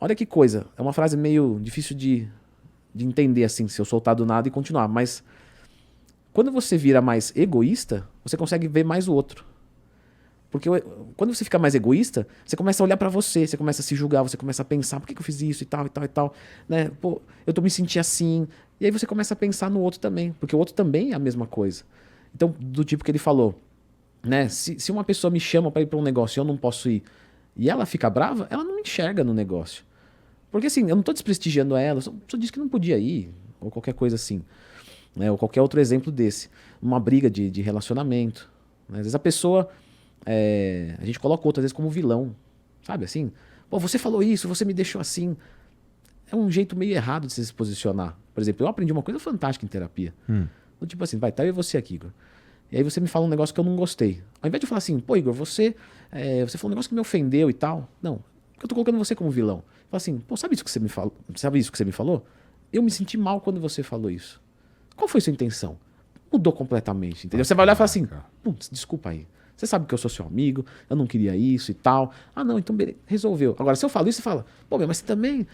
olha que coisa, é uma frase meio difícil de entender, assim, se eu soltar do nada e continuar, mas quando você vira mais egoísta, você consegue ver mais o outro. Porque quando você fica mais egoísta, você começa a olhar pra você, você começa a se julgar, você começa a pensar, por que eu fiz isso e tal, e tal, e tal, né? Pô, eu tô me sentindo assim. E aí você começa a pensar no outro também, porque o outro também é a mesma coisa. Então, do tipo que ele falou, né? Se uma pessoa me chama pra ir pra um negócio e eu não posso ir, e ela fica brava, ela não me enxerga no negócio. Porque assim, eu não tô desprestigiando ela, só disse que não podia ir, ou qualquer coisa assim, né? Ou qualquer outro exemplo desse. Uma briga de relacionamento, né? Às vezes a pessoa... a gente coloca outras vezes como vilão, sabe assim? Pô, você falou isso, você me deixou assim. É um jeito meio errado de se posicionar. Por exemplo, eu aprendi uma coisa fantástica em terapia. Do tipo assim, vai, tá eu e você aqui, Igor. E aí você me fala um negócio que eu não gostei. Ao invés de eu falar assim, pô, Igor, você falou um negócio que me ofendeu e tal. Não, porque eu tô colocando você como vilão. Fala assim, pô, sabe isso que você me falou? Sabe isso que você me falou? Eu me senti mal quando você falou isso. Qual foi sua intenção? Mudou completamente, entendeu? Você vai olhar e falar assim, putz, desculpa aí. Você sabe que eu sou seu amigo, eu não queria isso e tal. Ah, não, então beleza, resolveu. Agora, se eu falo isso, você fala, pô, mas você também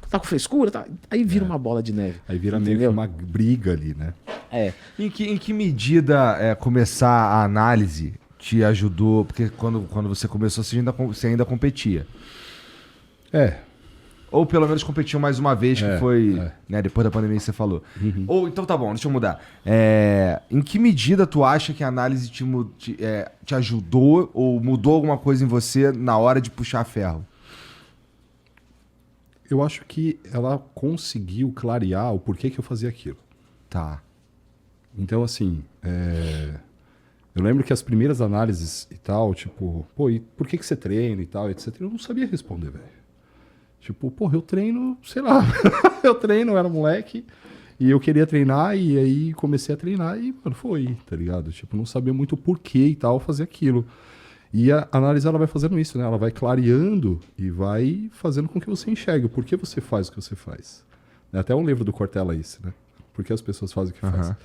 tá com frescura? Tá? Aí vira uma bola de neve. Aí vira meio que uma briga ali, né? É. Em que medida começar a análise te ajudou? Porque quando você começou, você ainda competia. Ou pelo menos competiu mais uma vez, que foi né, depois da pandemia que você falou. Ou então tá bom, deixa eu mudar. Em que medida tu acha que a análise te ajudou ou mudou alguma coisa em você na hora de puxar ferro? Eu acho que ela conseguiu clarear o porquê que eu fazia aquilo. Tá. Então, assim, eu lembro que as primeiras análises e tal, tipo, pô, e por que você treina e tal, etc., eu não sabia responder, velho. Tipo, porra, eu treino, sei lá, eu era moleque e eu queria treinar e aí comecei a treinar e, mano, foi, tá ligado? Tipo, não sabia muito o porquê e tal fazer aquilo. E a análise, ela vai fazendo isso, né? Ela vai clareando e vai fazendo com que você enxergue o porquê você faz o que você faz. Até um livro do Cortella esse, né? Por que as pessoas fazem o que fazem.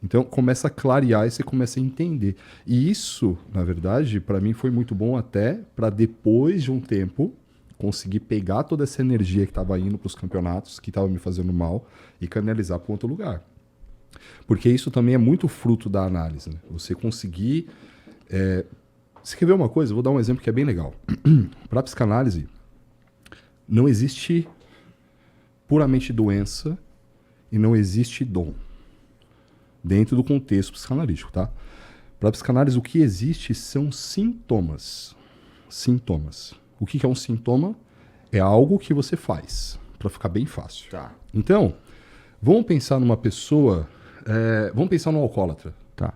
Então, começa a clarear e você começa a entender. E isso, na verdade, para mim foi muito bom até para depois de um tempo conseguir pegar toda essa energia que estava indo para os campeonatos, que estava me fazendo mal, e canalizar para outro lugar. Porque isso também é muito fruto da análise. Né? Você conseguir... Você quer ver uma coisa? Eu vou dar um exemplo que é bem legal. Para a psicanálise, não existe puramente doença e não existe dom. Dentro do contexto psicanalítico, tá? Para a psicanálise, o que existe são sintomas. Sintomas. O que é um sintoma? É algo que você faz, para ficar bem fácil. Tá. Então, vamos pensar numa pessoa... vamos pensar num alcoólatra. Tá.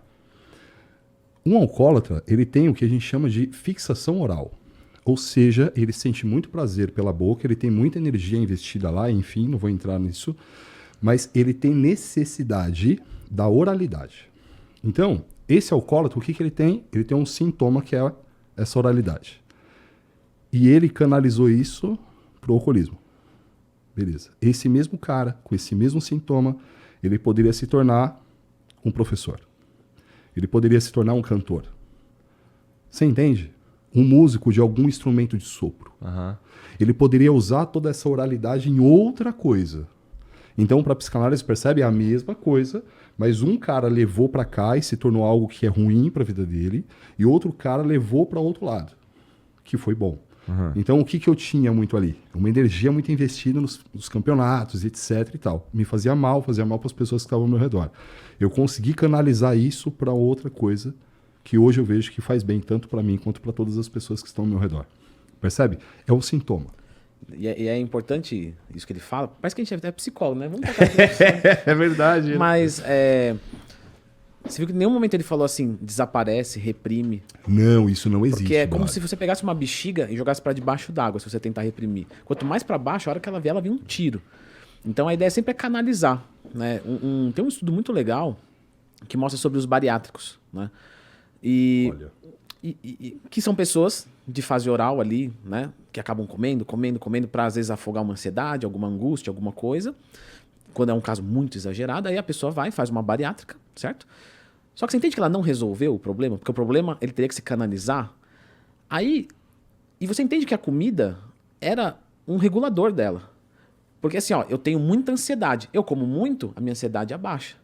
Um alcoólatra, ele tem o que a gente chama de fixação oral. Ou seja, ele sente muito prazer pela boca, ele tem muita energia investida lá, enfim, não vou entrar nisso, mas ele tem necessidade da oralidade. Então, esse alcoólatra, o que ele tem? Ele tem um sintoma que é essa oralidade. E ele canalizou isso pro alcoolismo. Beleza. Esse mesmo cara, com esse mesmo sintoma, ele poderia se tornar um professor. Ele poderia se tornar um cantor. Você entende? Um músico de algum instrumento de sopro. Ele poderia usar toda essa oralidade em outra coisa. Então, para a psicanálise, percebe a mesma coisa, mas um cara levou para cá e se tornou algo que é ruim para a vida dele, e outro cara levou para outro lado, que foi bom. Então, o que eu tinha muito ali? Uma energia muito investida nos campeonatos, etc e tal. Me fazia mal para as pessoas que estavam ao meu redor. Eu consegui canalizar isso para outra coisa que hoje eu vejo que faz bem tanto para mim quanto para todas as pessoas que estão ao meu redor. Percebe? É um sintoma. E é importante isso que ele fala. Parece que a gente é até psicólogo, né? Vamos tocar É verdade. Mas você viu que em nenhum momento ele falou assim, desaparece, reprime. Não, isso não existe. Porque é como se você pegasse uma bexiga e jogasse para debaixo d'água, se você tentar reprimir. Quanto mais para baixo, a hora que ela vier, ela vem um tiro. Então a ideia sempre é canalizar. Né? Tem um estudo muito legal que mostra sobre os bariátricos. Né? Olha. Que são pessoas de fase oral ali, né? Que acabam comendo para às vezes afogar uma ansiedade, alguma angústia, alguma coisa. Quando é um caso muito exagerado, aí a pessoa vai e faz uma bariátrica, certo? Só que você entende que ela não resolveu o problema? Porque o problema, ele teria que se canalizar. Aí, e você entende que a comida era um regulador dela. Porque assim, ó, eu tenho muita ansiedade. Eu como muito, a minha ansiedade abaixa.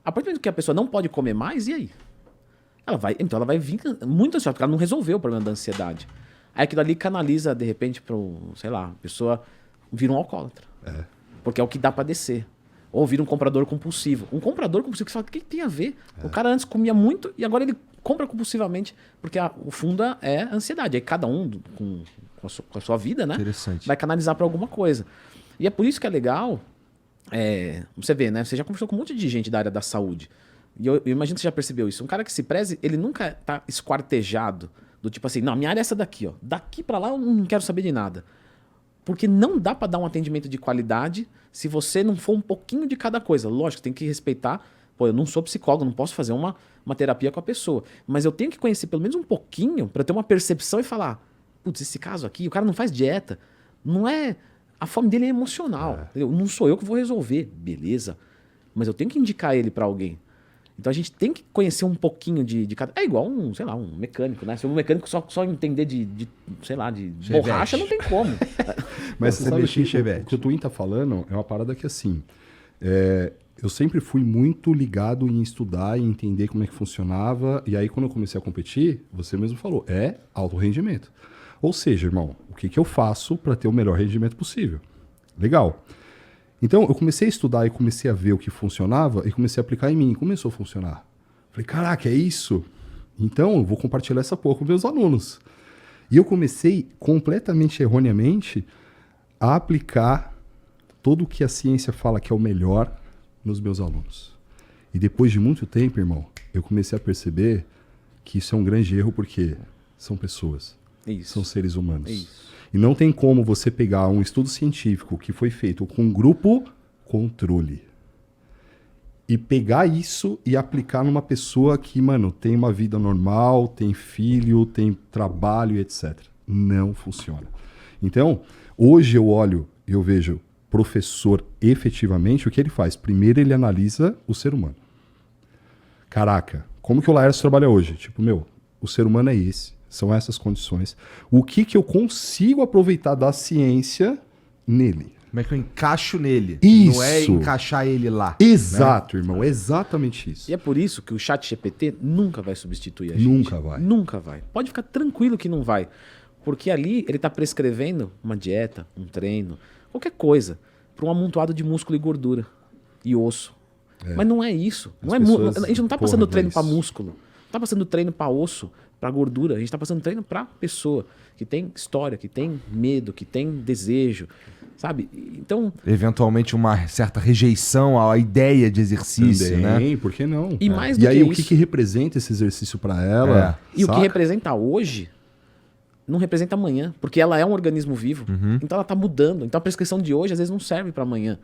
A partir do momento que a pessoa não pode comer mais, e aí? Então ela vai vir muito ansiosa, porque ela não resolveu o problema da ansiedade. Aí aquilo ali canaliza, de repente, para, sei lá, a pessoa vira um alcoólatra. Porque é o que dá para descer. Ou vira um comprador compulsivo. Um comprador compulsivo que você fala, o que tem a ver? O cara antes comia muito e agora ele compra compulsivamente, porque o fundo é a ansiedade. Aí cada um, com a sua vida, né? Vai canalizar para alguma coisa. E é por isso que é legal, você vê, né? Você já conversou com um monte de gente da área da saúde. E eu imagino que você já percebeu isso. Um cara que se preze, ele nunca tá esquartejado. Do tipo assim, não, minha área é essa daqui, ó. Daqui para lá eu não quero saber de nada. Porque não dá para dar um atendimento de qualidade se você não for um pouquinho de cada coisa. Lógico, tem que respeitar. Pô, eu não sou psicólogo, não posso fazer uma terapia com a pessoa. Mas eu tenho que conhecer pelo menos um pouquinho para ter uma percepção e falar, putz, esse caso aqui, o cara não faz dieta. Não é... A fome dele é emocional. Não sou eu que vou resolver. Beleza. Mas eu tenho que indicar ele para alguém. Então a gente tem que conhecer um pouquinho de cada... É igual sei lá, um mecânico, né? Se um mecânico só entender sei lá, de borracha, não tem como. Mas você sabe o que o Twin tá falando é uma parada que assim... eu sempre fui muito ligado em estudar e entender como é que funcionava. E aí quando eu comecei a competir, você mesmo falou, alto rendimento. Ou seja, irmão, o que eu faço para ter o melhor rendimento possível? Legal. Então, eu comecei a estudar e comecei a ver o que funcionava e comecei a aplicar em mim. Começou a funcionar. Falei, caraca, é isso? Então, eu vou compartilhar essa porra com meus alunos. E eu comecei, completamente erroneamente, a aplicar tudo o que a ciência fala que é o melhor nos meus alunos. E depois de muito tempo, irmão, eu comecei a perceber que isso é um grande erro porque são pessoas. Isso. São seres humanos. Isso. E não tem como você pegar um estudo científico que foi feito com um grupo controle e pegar isso e aplicar numa pessoa que, mano, tem uma vida normal, tem filho, tem trabalho, etc. Não funciona. Então, hoje eu olho e eu vejo professor efetivamente, o que ele faz? Primeiro ele analisa o ser humano. Caraca, como que o Laércio trabalha hoje? Tipo, o ser humano é esse. São essas condições. O que eu consigo aproveitar da ciência nele? Como é que eu encaixo nele? Isso. Não é encaixar ele lá. Exato, né? Irmão. É exatamente isso. E é por isso que o ChatGPT nunca vai substituir a gente. Nunca vai. Nunca vai. Pode ficar tranquilo que não vai. Porque ali ele está prescrevendo uma dieta, um treino, qualquer coisa, para um amontoado de músculo e gordura e osso. Mas não é isso. Não a gente não está passando treino para músculo. Não está passando treino para osso, para gordura. A gente está passando treino para pessoa que tem história, que tem medo, que tem desejo, sabe? Então, eventualmente uma certa rejeição à ideia de exercício, também, né? Por que não? E mais do e aí que o isso, que representa esse exercício para ela? E o que representa hoje não representa amanhã, porque ela é um organismo vivo. Então ela está mudando. Então a prescrição de hoje às vezes não serve para amanhã.